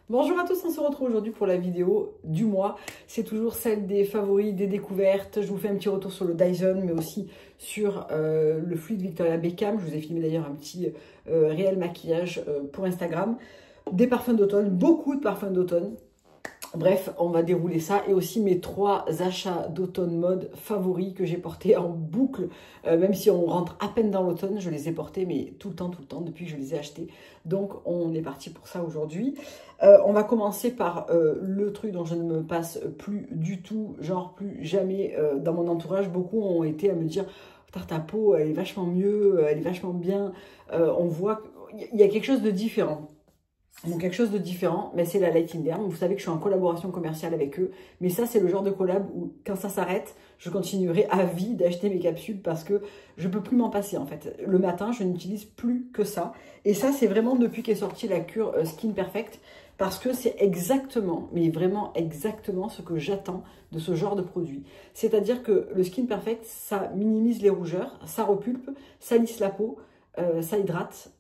Bonjour à tous, on se retrouve aujourd'hui pour la vidéo du mois. C'est toujours celle des favoris, des découvertes. Je vous fais un petit retour sur le Dyson, mais aussi sur le fluide Victoria Beckham. Je vous ai filmé d'ailleurs un petit réel maquillage pour Instagram. Des parfums d'automne, beaucoup de parfums d'automne. Bref, on va dérouler ça et aussi mes 3 achats d'automne mode favoris que j'ai portés en boucle. Même si on rentre à peine dans l'automne, je les ai portés mais tout le temps, depuis que je les ai achetés. Donc on est parti pour ça aujourd'hui. On va commencer par le truc dont je ne me passe plus du tout, genre plus jamais dans mon entourage. Beaucoup ont été à me dire « ta peau, elle est vachement mieux, elle est vachement bien. » On voit qu'il y a quelque chose de différent. Donc quelque chose de différent, mais c'est la Light in Derm. Vous savez que je suis en collaboration commerciale avec eux, mais ça c'est le genre de collab où quand ça s'arrête, je continuerai à vie d'acheter mes capsules parce que je peux plus m'en passer en fait. Le matin, je n'utilise plus que ça. Et ça c'est vraiment depuis qu'est sortie la cure Skin Perfect, parce que c'est exactement, mais vraiment exactement ce que j'attends de ce genre de produit. C'est-à-dire que le Skin Perfect, ça minimise les rougeurs, ça repulpe, ça lisse la peau, ça hydrate.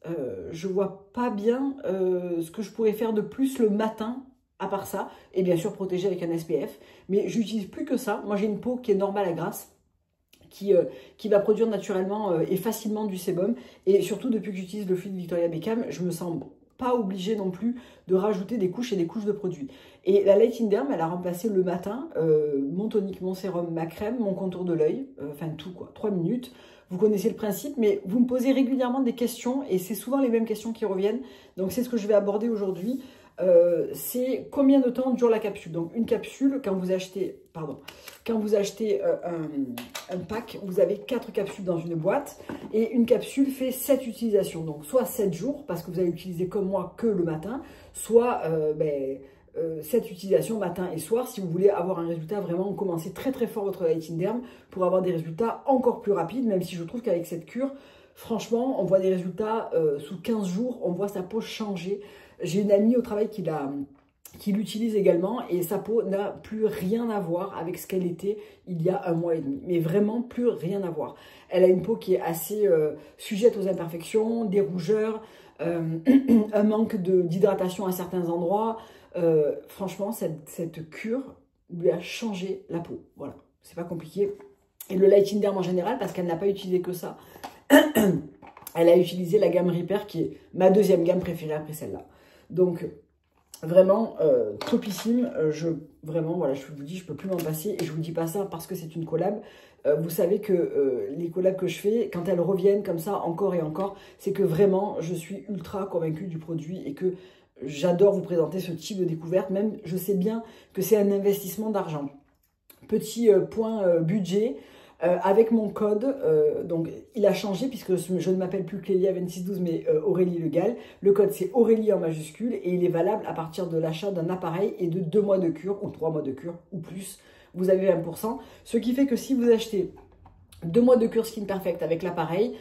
Je vois pas bien ce que je pourrais faire de plus le matin à part ça, et bien sûr protéger avec un SPF, mais j'utilise plus que ça. Moi j'ai une peau qui est normale à grasse, qui va produire naturellement et facilement du sébum, et surtout depuis que j'utilise le fluide Victoria Beckham, je me sens pas obligée non plus de rajouter des couches et des couches de produits. Et la Light in Derm, elle a remplacé le matin mon tonique, mon sérum, ma crème, mon contour de l'œil, enfin tout quoi, 3 minutes. Vous connaissez le principe, mais vous me posez régulièrement des questions et c'est souvent les mêmes questions qui reviennent. Donc c'est ce que je vais aborder aujourd'hui. C'est combien de temps dure la capsule. Donc une capsule, quand vous achetez un pack, vous avez 4 capsules dans une boîte et une capsule fait 7 utilisations. Donc soit 7 jours parce que vous allez utiliser comme moi que le matin, soit 7 utilisations matin et soir si vous voulez avoir un résultat vraiment, commencer très fort votre Light in Derm pour avoir des résultats encore plus rapides, même si je trouve qu'avec cette cure, franchement, on voit des résultats sous 15 jours, on voit sa peau changer. J'ai une amie au travail qui l'utilise également et sa peau n'a plus rien à voir avec ce qu'elle était il y a 1 mois et demi, mais vraiment plus rien à voir. Elle a une peau qui est assez sujette aux imperfections, des rougeurs, un manque d'hydratation à certains endroits. Franchement, cette cure lui a changé la peau. Voilà, c'est pas compliqué. Et le Light in Derm en général, parce qu'elle n'a pas utilisé que ça, elle a utilisé la gamme Repair qui est ma 2e gamme préférée après celle-là. Donc, vraiment topissime. Vraiment, voilà, je vous dis, je peux plus m'en passer. Et je vous dis pas ça parce que c'est une collab. Vous savez que les collabs que je fais, quand elles reviennent comme ça encore et encore, c'est que vraiment, je suis ultra convaincue du produit et que j'adore vous présenter ce type de découverte. Même, je sais bien que c'est un investissement d'argent. Petit point budget. Avec mon code, donc il a changé puisque je ne m'appelle plus Clélia2612 mais Aurélie Le Gall. Le code c'est Aurélie en majuscule et il est valable à partir de l'achat d'un appareil et de 2 mois de cure ou 3 mois de cure ou plus. Vous avez 20%. Ce qui fait que si vous achetez 2 mois de cure Skin Perfect avec l'appareil,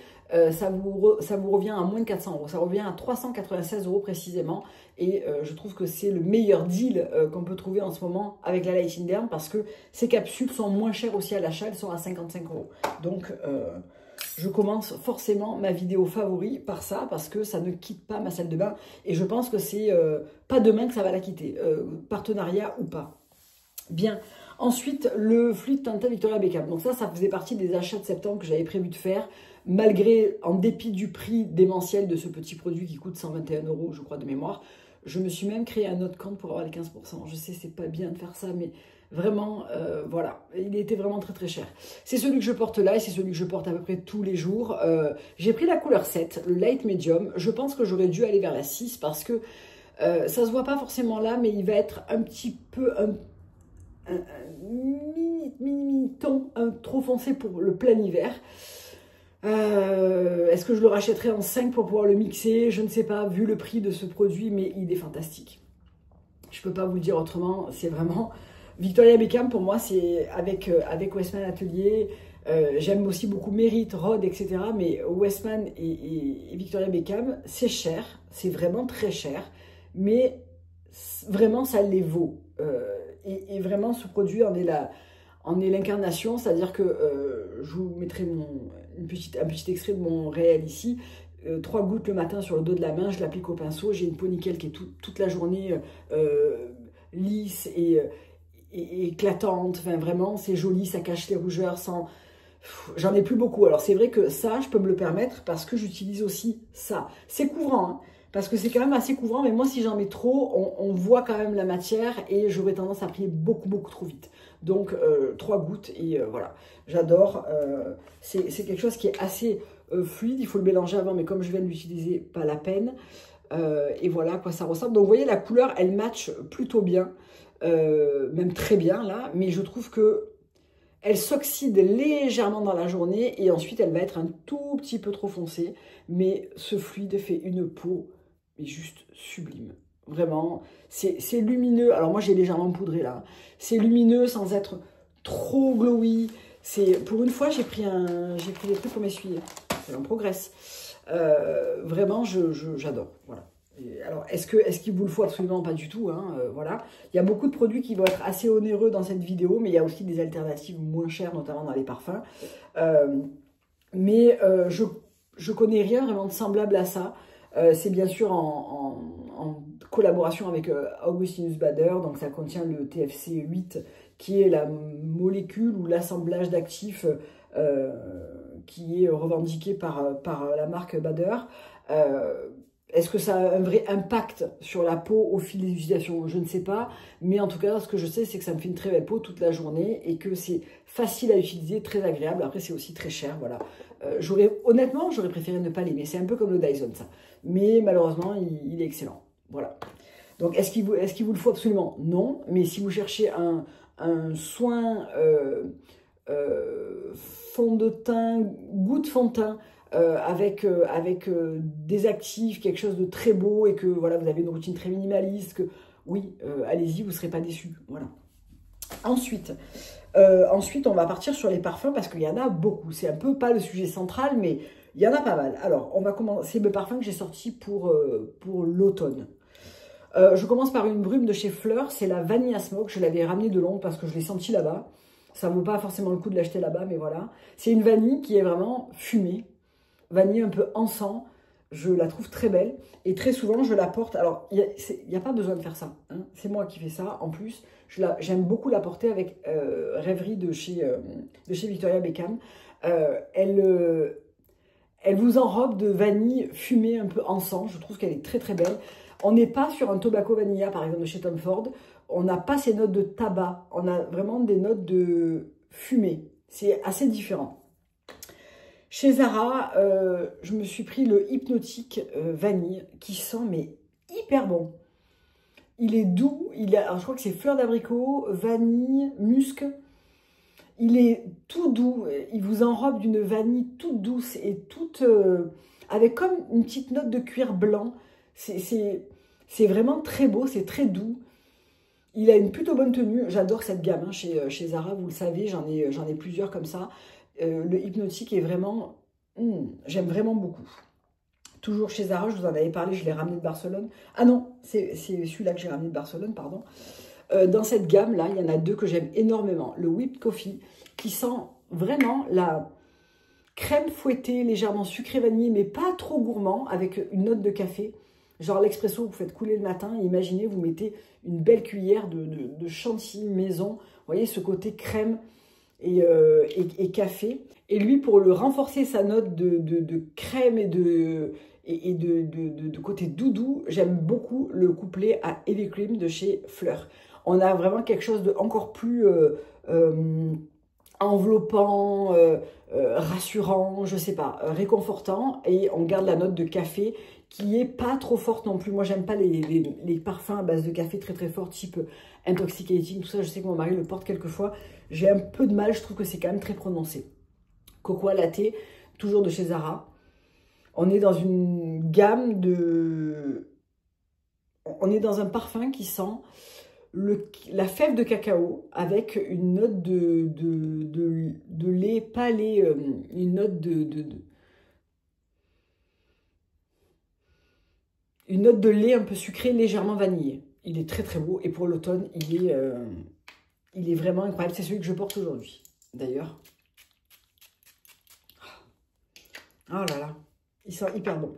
ça vous revient à moins de 400 €. Ça revient à 396 € précisément. Et je trouve que c'est le meilleur deal qu'on peut trouver en ce moment avec la Light in Derm parce que ces capsules sont moins chères aussi à l'achat. Elles sont à 55 €. Donc, je commence forcément ma vidéo favori par ça parce que ça ne quitte pas ma salle de bain. Et je pense que c'est pas demain que ça va la quitter, partenariat ou pas. Bien. Ensuite, le fluide teint Victoria Beckham. Donc ça faisait partie des achats de septembre que j'avais prévu de faire, malgré, en dépit du prix démentiel de ce petit produit qui coûte 121 €, je crois, de mémoire. Je me suis même créé un autre compte pour avoir les 15%. Je sais, c'est pas bien de faire ça, mais vraiment, voilà, il était vraiment très cher. C'est celui que je porte là et c'est celui que je porte à peu près tous les jours. J'ai pris la couleur 7, le Light Medium. Je pense que j'aurais dû aller vers la 6 parce que ça se voit pas forcément là, mais il va être un petit peu... un mini ton trop foncé pour le plein hiver. Est-ce que je le rachèterai en 5 pour pouvoir le mixer? Je ne sais pas, vu le prix de ce produit, mais il est fantastique. Je peux pas vous le dire autrement, c'est vraiment... Victoria Beckham, pour moi, c'est avec Westman Atelier. J'aime aussi beaucoup Merit, Rhode, etc. Mais Westman et Victoria Beckham, c'est cher, c'est vraiment très cher, mais vraiment, ça les vaut. Et vraiment, ce produit en est l'incarnation, c'est-à-dire que je vous mettrai un petit extrait de mon réel ici. 3 gouttes le matin sur le dos de la main, je l'applique au pinceau. J'ai une peau nickel qui est toute la journée lisse et éclatante. Enfin, vraiment, c'est joli, ça cache les rougeurs sans... J'en ai plus beaucoup. Alors, c'est vrai que ça, je peux me le permettre parce que j'utilise aussi ça. C'est couvrant, hein, parce que c'est quand même assez couvrant. Mais moi, si j'en mets trop, on voit quand même la matière et j'aurais tendance à plier beaucoup, beaucoup trop vite. Donc, 3 gouttes et voilà. J'adore. C'est quelque chose qui est assez fluide. Il faut le mélanger avant, mais comme je viens de l'utiliser, pas la peine. Et voilà à quoi ça ressemble. Donc, vous voyez, la couleur, elle match plutôt bien. Même très bien, là. Mais je trouve que elle s'oxyde légèrement dans la journée et ensuite elle va être un tout petit peu trop foncée. Mais ce fluide fait une peau juste sublime. Vraiment, c'est lumineux. Alors moi j'ai légèrement poudré là. C'est lumineux sans être trop glowy. Pour une fois j'ai pris des trucs pour m'essuyer. On progresse. Vraiment j'adore. Voilà. Alors, est-ce qu'il vous le faut absolument? Pas du tout, hein, voilà. Il y a beaucoup de produits qui vont être assez onéreux dans cette vidéo, mais il y a aussi des alternatives moins chères, notamment dans les parfums. Mais je connais rien vraiment de semblable à ça. C'est bien sûr en collaboration avec Augustinus Bader, donc ça contient le TFC 8, qui est la molécule ou l'assemblage d'actifs qui est revendiqué par la marque Bader. Est-ce que ça a un vrai impact sur la peau au fil des utilisations? Je ne sais pas. Mais en tout cas, ce que je sais, c'est que ça me fait une très belle peau toute la journée et que c'est facile à utiliser, très agréable. Après, c'est aussi très cher, voilà. Honnêtement, j'aurais préféré ne pas l'aimer. C'est un peu comme le Dyson, ça. Mais malheureusement, il est excellent. Voilà. Donc, est-ce qu'il vous le faut absolument? Non. Mais si vous cherchez un soin fond de teint, goût de fond de teint, avec des actifs, quelque chose de très beau et que voilà, vous avez une routine très minimaliste, oui, allez-y, vous ne serez pas déçus. Voilà. Ensuite, on va partir sur les parfums parce qu'il y en a beaucoup. C'est un peu pas le sujet central, mais il y en a pas mal. Alors, on va commencer. C'est le parfum que j'ai sorti pour l'automne. Je commence par une brume de chez Fleur, c'est la Vanilla Smoke. Je l'avais ramenée de Londres parce que je l'ai senti là-bas. Ça ne vaut pas forcément le coup de l'acheter là-bas, mais voilà. C'est une vanille qui est vraiment fumée. Vanille un peu encens, je la trouve très belle et très souvent je la porte. Alors il n'y a pas besoin de faire ça, hein. C'est moi qui fais ça. En plus j'aime beaucoup la porter avec Rêverie de chez Victoria Beckham. Elle vous enrobe de vanille fumée un peu encens. Je trouve qu'elle est très très belle. On n'est pas sur un Tobacco Vanilla par exemple de chez Tom Ford. On n'a pas ces notes de tabac, on a vraiment des notes de fumée. C'est assez différent. Chez Zara, je me suis pris le Hypnotique Vanille qui sent mais hyper bon. Il est doux, alors je crois que c'est fleur d'abricot, vanille, musc. Il est tout doux, il vous enrobe d'une vanille toute douce et toute... avec comme une petite note de cuir blanc. C'est vraiment très beau, c'est très doux. Il a une plutôt bonne tenue, j'adore cette gamme hein, chez Zara, vous le savez, j'en ai plusieurs comme ça. Le Hypnotique est vraiment... j'aime vraiment beaucoup. Toujours chez Zara, je vous en avais parlé, je l'ai ramené de Barcelone. Ah non, c'est celui-là que j'ai ramené de Barcelone, pardon. Dans cette gamme-là, il y en a deux que j'aime énormément. Le Whipped Coffee, qui sent vraiment la crème fouettée, légèrement sucrée vanille, mais pas trop gourmand, avec une note de café. Genre l'expresso que vous faites couler le matin. Imaginez, vous mettez une belle cuillère de chantilly maison. Vous voyez ce côté crème et café. Et lui, pour le renforcer sa note de crème et de côté doudou, j'aime beaucoup le couplet à Heavy Cream de chez Fleur. On a vraiment quelque chose de encore plus enveloppant, rassurant, je sais pas, réconfortant. Et on garde la note de café qui est pas trop forte non plus. Moi, j'aime pas les parfums à base de café très très forts, type intoxicating, tout ça. Je sais que mon mari le porte quelquefois. J'ai un peu de mal, je trouve que c'est quand même très prononcé. Cocoa Latte, toujours de chez Zara. On est dans une gamme de... On est dans un parfum qui sent la fève de cacao avec une note de lait, pas lait, une note une note de lait un peu sucré, légèrement vanillé. Il est très très beau et pour l'automne, il est vraiment incroyable. C'est celui que je porte aujourd'hui, d'ailleurs. Oh là là. Il sent hyper bon.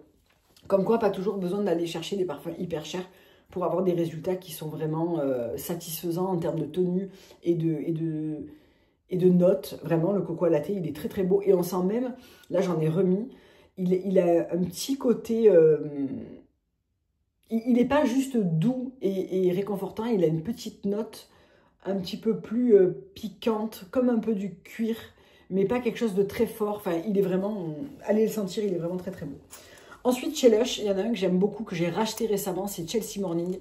Comme quoi, pas toujours besoin d'aller chercher des parfums hyper chers pour avoir des résultats qui sont vraiment satisfaisants en termes de tenue et de notes. Vraiment, le cocoa latte, il est très très beau. Et on sent même, là j'en ai remis, il a un petit côté... il n'est pas juste doux et réconfortant, il a une petite note un petit peu plus piquante, comme un peu du cuir, mais pas quelque chose de très fort. Enfin, il est vraiment... Allez le sentir, il est vraiment très très beau. Ensuite, chez Lush, il y en a un que j'aime beaucoup, que j'ai racheté récemment, c'est Chelsea Morning.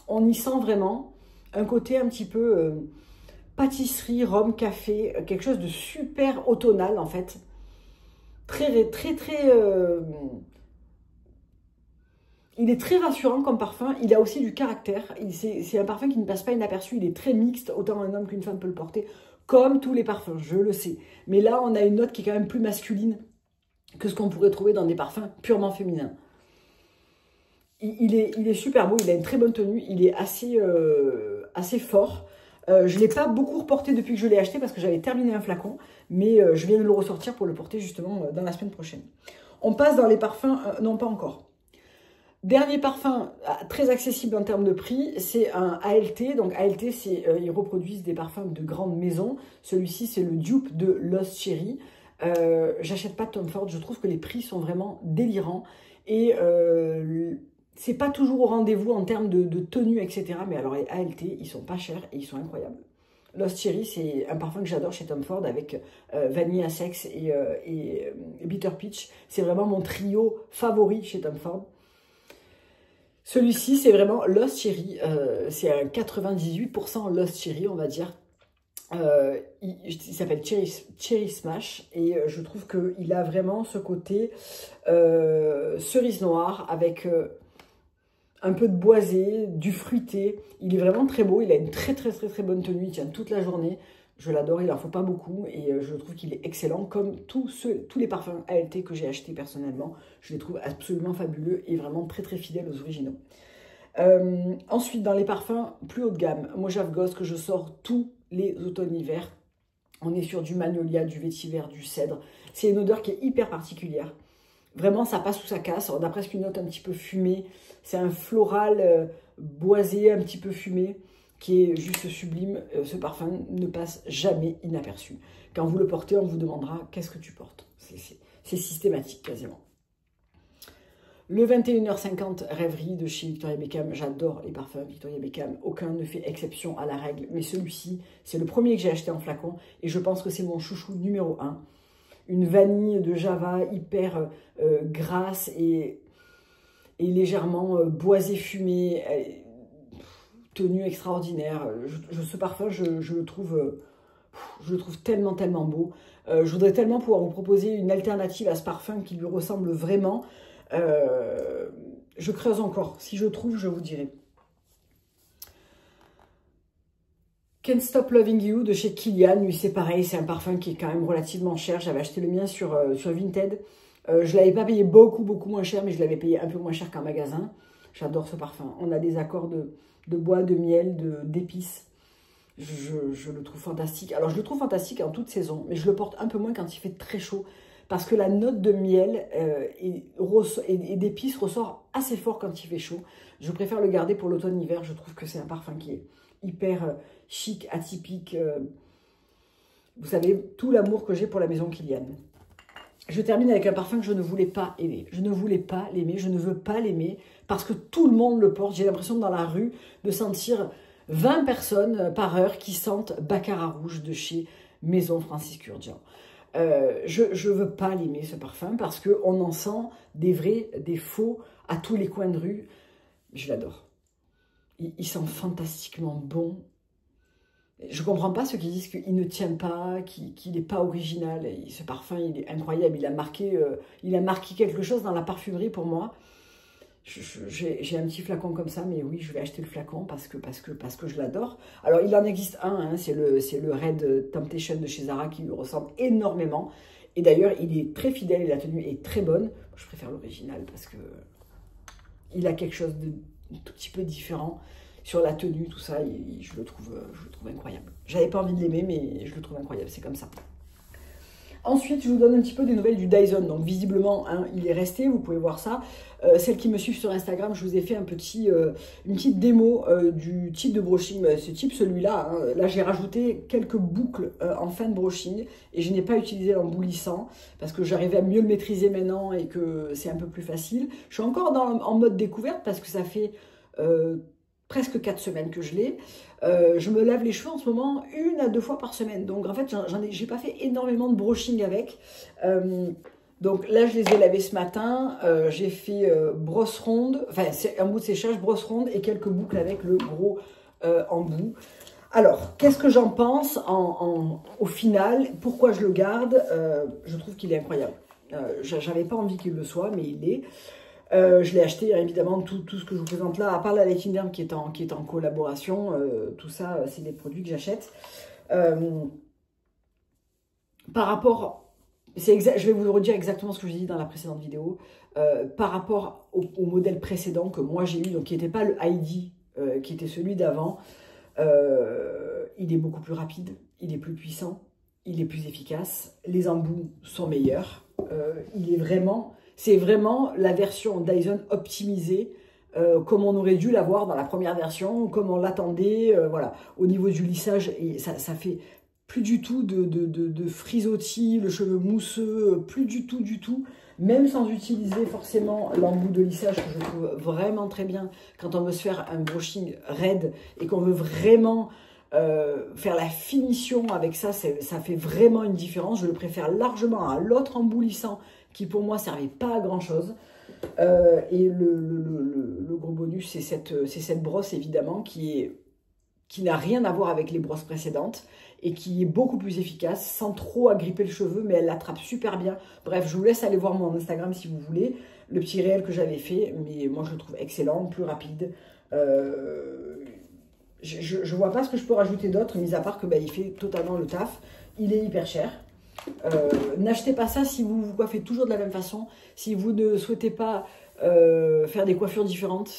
On y sent vraiment un côté un petit peu pâtisserie, rhum, café, quelque chose de super automnal en fait. Très, très, très... il est très rassurant comme parfum, il a aussi du caractère. C'est un parfum qui ne passe pas inaperçu, il est très mixte, autant un homme qu'une femme peut le porter, comme tous les parfums, je le sais. Mais là, on a une note qui est quand même plus masculine que ce qu'on pourrait trouver dans des parfums purement féminins. Il est super beau, il a une très bonne tenue, il est assez fort. Je ne l'ai pas beaucoup reporté depuis que je l'ai acheté parce que j'avais terminé un flacon, mais je viens de le ressortir pour le porter justement dans la semaine prochaine. On passe dans les parfums, non pas encore. Dernier parfum très accessible en termes de prix, c'est un ALT. Donc ALT, ils reproduisent des parfums de grandes maisons. Celui-ci, c'est le dupe de Lost Cherry. J'achète pas Tom Ford, je trouve que les prix sont vraiment délirants. Et c'est pas toujours au rendez-vous en termes de tenue, etc. Mais alors les ALT, ils sont pas chers et ils sont incroyables. Lost Cherry, c'est un parfum que j'adore chez Tom Ford avec Vanilla Sex et Bitter Peach. C'est vraiment mon trio favori chez Tom Ford. Celui-ci, c'est vraiment Lost Cherry. C'est un 98% Lost Cherry, on va dire. Il s'appelle Cherry Smash et je trouve qu'il a vraiment ce côté cerise noire avec un peu de boisé, du fruité. Il est vraiment très beau, il a une très très bonne tenue, il tient toute la journée. Je l'adore, il n'en faut pas beaucoup et je trouve qu'il est excellent comme tous les parfums ALT que j'ai achetés personnellement. Je les trouve absolument fabuleux et vraiment très fidèles aux originaux. Ensuite, dans les parfums plus haut de gamme, Mojave Ghost que je sors tous les automnes-hivers. On est sur du magnolia, du vétiver, du cèdre. C'est une odeur qui est hyper particulière. Vraiment, ça passe ou ça casse. On a presque une note un petit peu fumée. C'est un floral boisé, un petit peu fumé, qui est juste sublime. Ce parfum ne passe jamais inaperçu. Quand vous le portez, on vous demandera « Qu'est-ce que tu portes ?» C'est systématique quasiment. Le 21h50 Rêverie de chez Victoria Beckham. J'adore les parfums Victoria Beckham. Aucun ne fait exception à la règle. Mais celui-ci, c'est le premier que j'ai acheté en flacon. Et je pense que c'est mon chouchou numéro 1. Une vanille de Java hyper grasse et légèrement boisée fumée. Tenue extraordinaire. Ce parfum, je le trouve tellement beau. Je voudrais tellement pouvoir vous proposer une alternative à ce parfum qui lui ressemble vraiment. Je creuse encore. Si je trouve, je vous dirai. Can't Stop Loving You de chez Kilian. Lui, c'est pareil. C'est un parfum qui est quand même relativement cher. J'avais acheté le mien sur Vinted. Je ne l'avais pas payé beaucoup moins cher, mais je l'avais payé un peu moins cher qu'en magasin. J'adore ce parfum. On a des accords de bois, de miel, d'épices. Je le trouve fantastique. Alors, je le trouve fantastique en toute saison, mais je le porte un peu moins quand il fait très chaud. Parce que la note de miel et d'épices ressort assez fort quand il fait chaud. Je préfère le garder pour l'automne-hiver. Je trouve que c'est un parfum qui est hyper chic, atypique. Vous savez, tout l'amour que j'ai pour la maison Kilian. Je termine avec un parfum que je ne voulais pas aimer. Je ne voulais pas l'aimer, je ne veux pas l'aimer parce que tout le monde le porte. J'ai l'impression dans la rue de sentir 20 personnes par heure qui sentent Baccarat Rouge de chez Maison Francis Kurkdjian. Je ne veux pas l'aimer ce parfum parce qu'on en sent des vrais, des faux à tous les coins de rue. Je l'adore. Il sent fantastiquement bon. Je ne comprends pas ceux qui disent qu'il ne tient pas, qu'il n'est pas original. Et ce parfum, il est incroyable. Il a marqué quelque chose dans la parfumerie pour moi. J'ai un petit flacon comme ça, mais oui, je vais acheter le flacon parce que je l'adore. Alors, il en existe un, hein, c'est le Red Temptation de chez Zara qui lui ressemble énormément. Et d'ailleurs, il est très fidèle et la tenue est très bonne. Je préfère l'original parce que il a quelque chose de tout petit peu différent sur la tenue, tout ça. Je le trouve incroyable. J'avais pas envie de l'aimer, mais je le trouve incroyable, c'est comme ça. Ensuite, je vous donne un petit peu des nouvelles du Dyson. Donc visiblement, hein, il est resté, vous pouvez voir ça. Celles qui me suivent sur Instagram, je vous ai fait une petite démo du type de brushing. Ce type, celui-là, hein, là j'ai rajouté quelques boucles en fin de brushing et je n'ai pas utilisé l'emboulissant parce que j'arrivais à mieux le maîtriser maintenant et que c'est un peu plus facile. Je suis encore en mode découverte parce que ça fait presque 4 semaines que je l'ai. Je me lave les cheveux en ce moment 1 à 2 fois par semaine. Donc en fait, j'ai pas fait énormément de brushing avec. Donc là, je les ai lavés ce matin. J'ai fait brosse ronde, enfin c'est un bout de séchage, brosse ronde et quelques boucles avec le gros embout. Alors, qu'est-ce que j'en pense au final? Pourquoi je le garde? Je trouve qu'il est incroyable. J'avais pas envie qu'il le soit, mais il l'est. Je l'ai acheté, évidemment, tout ce que je vous présente là, à part la Light Derm qui est en collaboration, tout ça, c'est des produits que j'achète. Par rapport, je vais vous redire exactement ce que j'ai dit dans la précédente vidéo, par rapport au modèle précédent que moi j'ai eu, donc qui n'était pas le ID, qui était celui d'avant, il est beaucoup plus rapide, il est plus puissant, il est plus efficace, les embouts sont meilleurs, c'est vraiment la version Dyson optimisée comme on aurait dû l'avoir dans la première version, comme on l'attendait, voilà. Au niveau du lissage, et ça fait plus du tout de frisottis, le cheveu mousseux, plus du tout, même sans utiliser forcément l'embout de lissage que je trouve vraiment très bien quand on veut se faire un brushing raide et qu'on veut vraiment faire la finition avec ça, ça fait vraiment une différence. Je le préfère largement à l'autre emboulissant qui pour moi servait pas à grand chose. Et le gros bonus, c'est cette brosse évidemment qui n'a rien à voir avec les brosses précédentes et qui est beaucoup plus efficace sans trop agripper le cheveu, mais elle l'attrape super bien. Bref, je vous laisse aller voir mon Instagram si vous voulez, le petit réel que j'avais fait, mais moi je le trouve excellent, plus rapide. Je vois pas ce que je peux rajouter d'autre, mis à part que il fait totalement le taf. Il est hyper cher. N'achetez pas ça si vous vous coiffez toujours de la même façon, si vous ne souhaitez pas faire des coiffures différentes,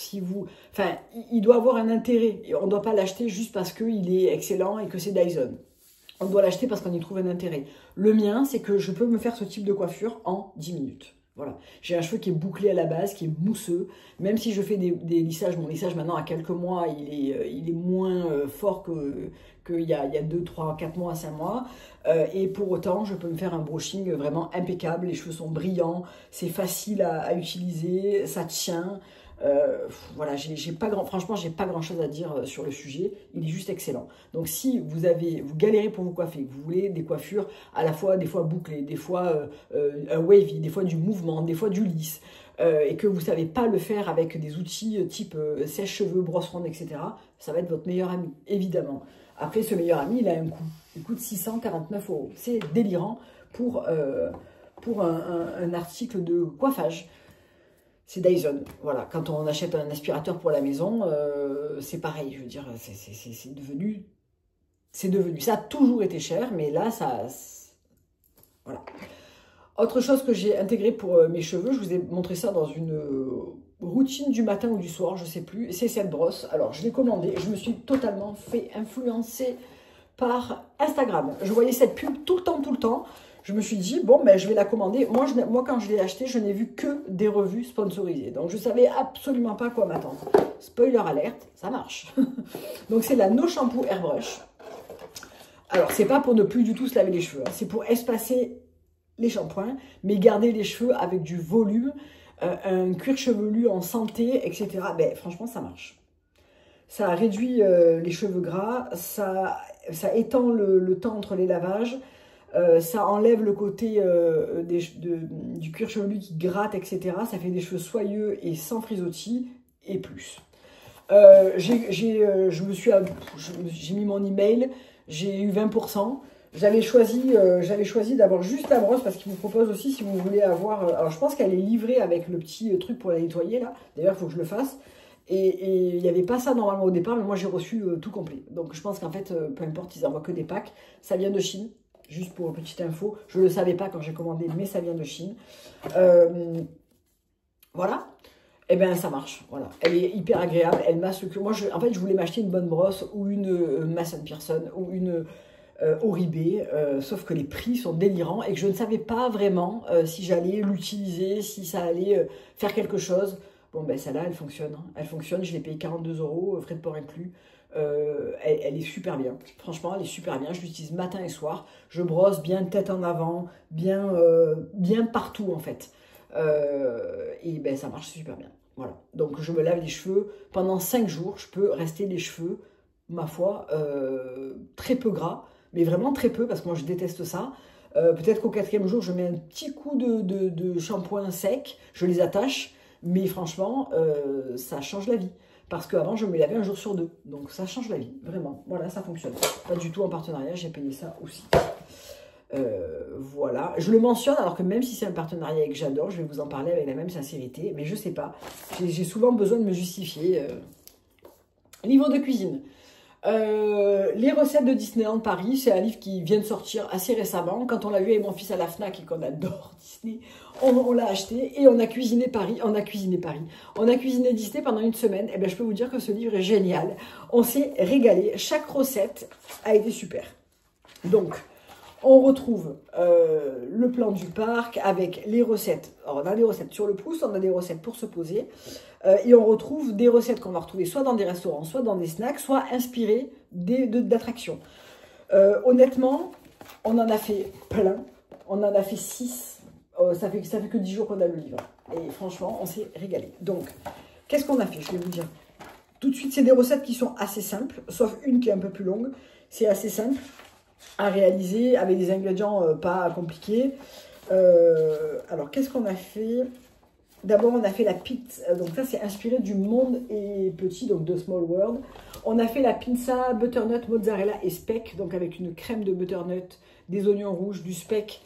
il doit avoir un intérêt. Et on ne doit pas l'acheter juste parce qu'il est excellent et que c'est Dyson. On doit l'acheter parce qu'on y trouve un intérêt. Le mien, c'est que je peux me faire ce type de coiffure en 10 minutes. Voilà, j'ai un cheveu qui est bouclé à la base, qui est mousseux. Même si je fais des lissages, mon lissage maintenant à quelques mois, il est moins fort qu'il y a 2, 3, 4 mois, 5 mois. Et pour autant, je peux me faire un brushing vraiment impeccable. Les cheveux sont brillants, c'est facile à utiliser, ça tient. Voilà, franchement, j'ai pas grand chose à dire sur le sujet. Il est juste excellent. Donc, si vous galérez pour vous coiffer, que vous voulez des coiffures à la fois, des fois bouclées, des fois wavy, des fois du mouvement, des fois du lisse, et que vous savez pas le faire avec des outils type sèche-cheveux, brosse ronde, etc., ça va être votre meilleur ami, évidemment. Après, ce meilleur ami, il a un coût. Il coûte 649 €. C'est délirant pour un article de coiffage. C'est Dyson, voilà. Quand on achète un aspirateur pour la maison, c'est pareil, je veux dire, c'est devenu, ça a toujours été cher, mais là, voilà. Autre chose que j'ai intégré pour mes cheveux, je vous ai montré ça dans une routine du matin ou du soir, je sais plus, c'est cette brosse. Alors, je l'ai commandée, je me suis totalement fait influencer par Instagram. Je voyais cette pub tout le temps. Je me suis dit, bon, je vais la commander. Moi quand je l'ai acheté, je n'ai vu que des revues sponsorisées. Donc, je ne savais absolument pas à quoi m'attendre. Spoiler alerte, ça marche. Donc, c'est la No Shampoo Airbrush. Alors, c'est pas pour ne plus du tout se laver les cheveux. Hein. C'est pour espacer les shampoings, mais garder les cheveux avec du volume, un cuir chevelu en santé, etc. Franchement, ça marche. Ça réduit les cheveux gras, ça étend le temps entre les lavages. Ça enlève le côté du cuir chevelu qui gratte, etc. Ça fait des cheveux soyeux et sans frisottis, et plus. J'ai mis mon email, j'ai eu 20%. J'avais choisi d'avoir juste la brosse parce qu'il vous propose aussi, si vous voulez avoir... alors, je pense qu'elle est livrée avec le petit truc pour la nettoyer, là. D'ailleurs, il faut que je le fasse. Et il n'y avait pas ça normalement au départ, mais moi, j'ai reçu tout complet. Donc, je pense qu'en fait, peu importe, ils envoient que des packs. Ça vient de Chine. Juste pour une petite info, je ne le savais pas quand j'ai commandé, mais ça vient de Chine. Voilà. Et bien, ça marche. Voilà. Elle est hyper agréable. Elle masse le cuir. Moi, en fait, je voulais m'acheter une bonne brosse ou une Mason Pearson ou une Oribe, sauf que les prix sont délirants et que je ne savais pas vraiment si j'allais l'utiliser, si ça allait faire quelque chose. Bon, ben celle-là, elle fonctionne. Hein. Elle fonctionne, je l'ai payé 42 €, frais de port inclus. Elle est super bien. Franchement, elle est super bien. Je l'utilise matin et soir. Je brosse bien tête en avant, bien partout en fait. Et ben ça marche super bien. Voilà. Donc je me lave les cheveux pendant 5 jours. Je peux rester les cheveux, ma foi, très peu gras. Mais vraiment très peu, parce que moi je déteste ça. Peut-être qu'au 4e jour, je mets un petit coup de shampoing sec, je les attache, mais franchement, ça change la vie. Parce qu'avant, je me lavais un jour sur 2. Donc ça change la vie, vraiment. Voilà, ça fonctionne. Pas du tout en partenariat, j'ai payé ça aussi. Voilà, je le mentionne alors que même si c'est un partenariat que j'adore, je vais vous en parler avec la même sincérité, mais je sais pas, j'ai souvent besoin de me justifier. Livre de cuisine. Les recettes de Disneyland Paris, c'est un livre qui vient de sortir assez récemment. Quand on l'a vu avec mon fils à la FNAC et qu'on adore Disney, on l'a acheté et on a cuisiné Paris. On a cuisiné Disney pendant une semaine. Et bien, je peux vous dire que ce livre est génial. On s'est régalé. Chaque recette a été super. Donc, on retrouve le plan du parc avec les recettes. Alors, on a des recettes sur le pouce, on a des recettes pour se poser. Et on retrouve des recettes qu'on va retrouver soit dans des restaurants, soit dans des snacks, soit inspirées d'attractions. Honnêtement, on en a fait plein. On en a fait 6. Ça fait que 10 jours qu'on a le livre. Et franchement, on s'est régalé. Donc, qu'est-ce qu'on a fait? Je vais vous dire. Tout de suite, c'est des recettes qui sont assez simples, sauf une qui est un peu plus longue. C'est assez simple à réaliser avec des ingrédients pas compliqués. Alors, qu'est-ce qu'on a fait? D'abord, on a fait la pizza. Donc ça, c'est inspiré du Monde est petit, donc de Small World. On a fait la pizza butternut, mozzarella et speck, donc avec une crème de butternut, des oignons rouges, du speck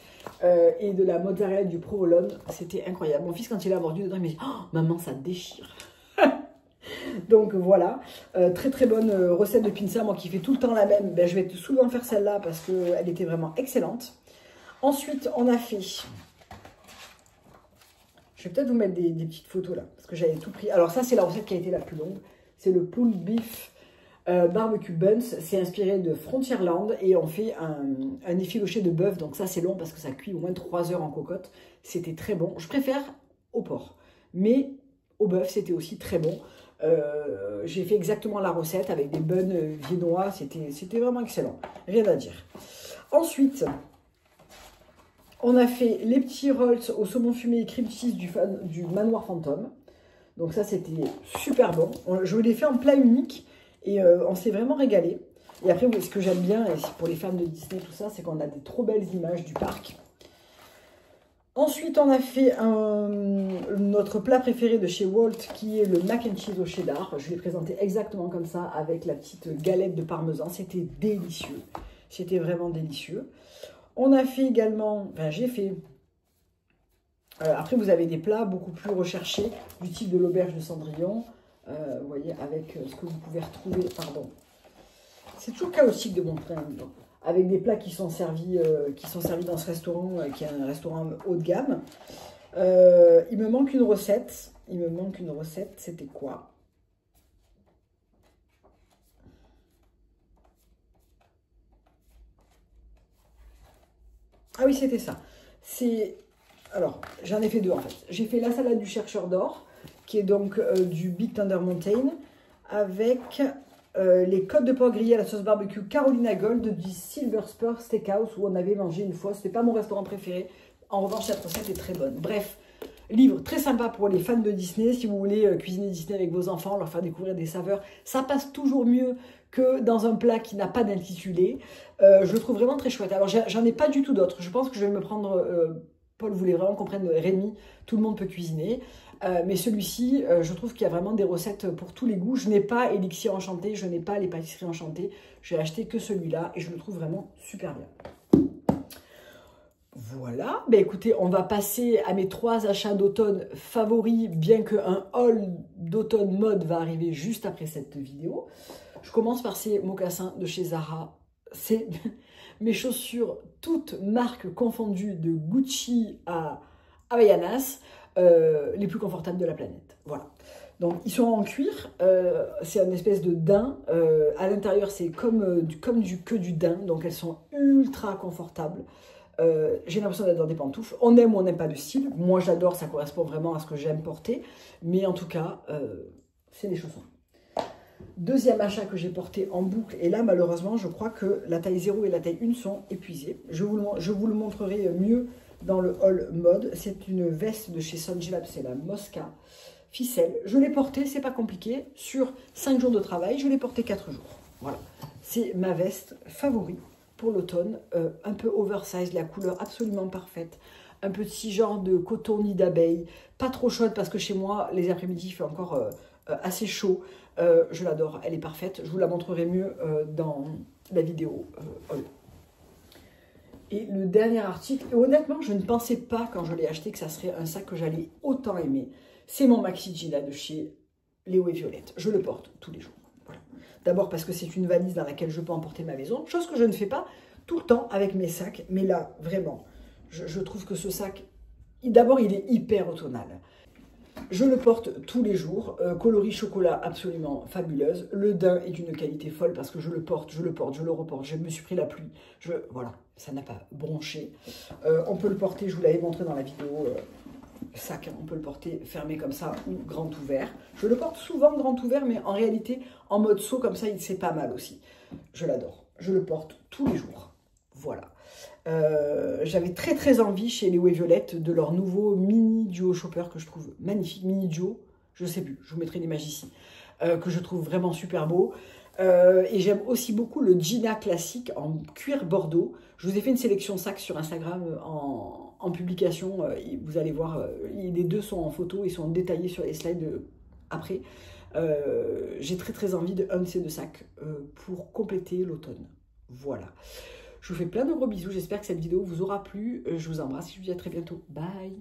et de la mozzarella du provolone. C'était incroyable. Mon fils, quand il a mordu dedans, il m'a dit « Oh, maman, ça déchire !» Donc voilà, très très bonne recette de pizza, moi qui fais tout le temps la même. Ben, je vais souvent faire celle-là parce qu'elle était vraiment excellente. Ensuite, on a fait... Je vais peut-être vous mettre des petites photos là, parce que j'avais tout pris. Alors ça, c'est la recette qui a été la plus longue. C'est le pulled beef barbecue buns. C'est inspiré de Frontierland et on fait un effiloché de bœuf. Donc ça, c'est long parce que ça cuit au moins 3 heures en cocotte. C'était très bon. Je préfère au porc, mais au bœuf, c'était aussi très bon. J'ai fait exactement la recette avec des buns viennois. C'était vraiment excellent. Rien à dire. Ensuite... on a fait les petits rolls au saumon fumé et cream cheese du Manoir Fantôme. Donc ça, c'était super bon. Je l'ai fait en plat unique et on s'est vraiment régalé. Et après, ce que j'aime bien, et pour les fans de Disney, tout ça, c'est qu'on a des trop belles images du parc. Ensuite, on a fait notre plat préféré de chez Walt, qui est le mac and cheese au cheddar. Je l'ai présenté exactement comme ça, avec la petite galette de parmesan. C'était délicieux. C'était vraiment délicieux. On a fait également, enfin j'ai fait, après vous avez des plats beaucoup plus recherchés, du type de l'auberge de Cendrillon, vous voyez, avec ce que vous pouvez retrouver, pardon, c'est toujours chaotique de montrer un livre, avec des plats qui sont servis dans ce restaurant, qui est un restaurant haut de gamme. Il me manque une recette, c'était quoi ? Ah oui, c'était ça. Alors, j'en ai fait 2 en fait. J'ai fait la salade du chercheur d'or, qui est donc du Big Thunder Mountain, avec les côtes de porc grillées à la sauce barbecue Carolina Gold du Silver Spur Steakhouse, où on avait mangé une fois. C'était pas mon restaurant préféré. En revanche, cette recette est très bonne. Bref, livre très sympa pour les fans de Disney. Si vous voulez cuisiner Disney avec vos enfants, leur faire découvrir des saveurs, ça passe toujours mieux que dans un plat qui n'a pas d'intitulé. Je le trouve vraiment très chouette. Alors, j'en ai pas du tout d'autres. Je pense que je vais me prendre... Paul voulait vraiment qu'on prenne Rémi. Tout le monde peut cuisiner. Mais celui-ci, je trouve qu'il y a vraiment des recettes pour tous les goûts. Je n'ai pas Élixir Enchanté, je n'ai pas les pâtisseries enchantées. J'ai acheté que celui-là et je le trouve vraiment super bien. Voilà. Ben, écoutez, on va passer à mes 3 achats d'automne favoris, bien qu'un haul d'automne mode va arriver juste après cette vidéo. Je commence par ces mocassins de chez Zara. C'est mes chaussures, toutes marques confondues, de Gucci à Havaianas, les plus confortables de la planète. Voilà. Donc, ils sont en cuir, c'est une espèce de daim. À l'intérieur, c'est comme du daim, donc elles sont ultra confortables. J'ai l'impression d'être dans des pantoufles. On aime ou on n'aime pas le style. Moi, j'adore, ça correspond vraiment à ce que j'aime porter. Mais en tout cas, c'est des chaussons. Deuxième achat que j'ai porté en boucle. Et là, malheureusement, je crois que la taille 0 et la taille 1 sont épuisées. Je vous le montrerai mieux dans le haul mode. C'est une veste de chez Songelab, c'est la Mosca ficelle. Je l'ai portée, c'est pas compliqué. Sur 5 jours de travail, je l'ai portée 4 jours. Voilà. C'est ma veste favorite pour l'automne, un peu oversize, la couleur absolument parfaite, un petit genre de coton nid d'abeille, pas trop chaude parce que chez moi, les après-midi, il fait encore assez chaud. Je l'adore, elle est parfaite. Je vous la montrerai mieux dans la vidéo haul. Et le dernier article, et honnêtement, je ne pensais pas quand je l'ai acheté que ça serait un sac que j'allais autant aimer. C'est mon Maxi Gila de chez Léo et Violette. Je le porte tous les jours. Voilà. D'abord parce que c'est une valise dans laquelle je peux emporter ma maison, chose que je ne fais pas tout le temps avec mes sacs. Mais là, vraiment, je trouve que ce sac, d'abord, il est hyper automnal. Je le porte tous les jours, coloris chocolat absolument fabuleuse. Le daim est d'une qualité folle parce que je le porte, je le reporte. Je me suis pris la pluie. Voilà, ça n'a pas bronché. On peut le porter, je vous l'avais montré dans la vidéo sac, hein, on peut le porter fermé comme ça ou grand ouvert. Je le porte souvent grand ouvert, mais en réalité, en mode saut comme ça, c'est pas mal aussi. Je l'adore. Je le porte tous les jours. Voilà. J'avais très envie chez Léo et Violette de leur nouveau mini duo shopper que je trouve magnifique, mini duo, je sais plus, je vous mettrai l'image ici, que je trouve vraiment super beau. Et j'aime aussi beaucoup le Gina classique en cuir bordeaux. Je vous ai fait une sélection sacs sur Instagram en publication, vous allez voir, les deux sont en photo, ils sont détaillés sur les slides après. J'ai très envie d'un de ces deux sacs pour compléter l'automne. Voilà. Je vous fais plein de gros bisous, j'espère que cette vidéo vous aura plu. Je vous embrasse et je vous dis à très bientôt. Bye!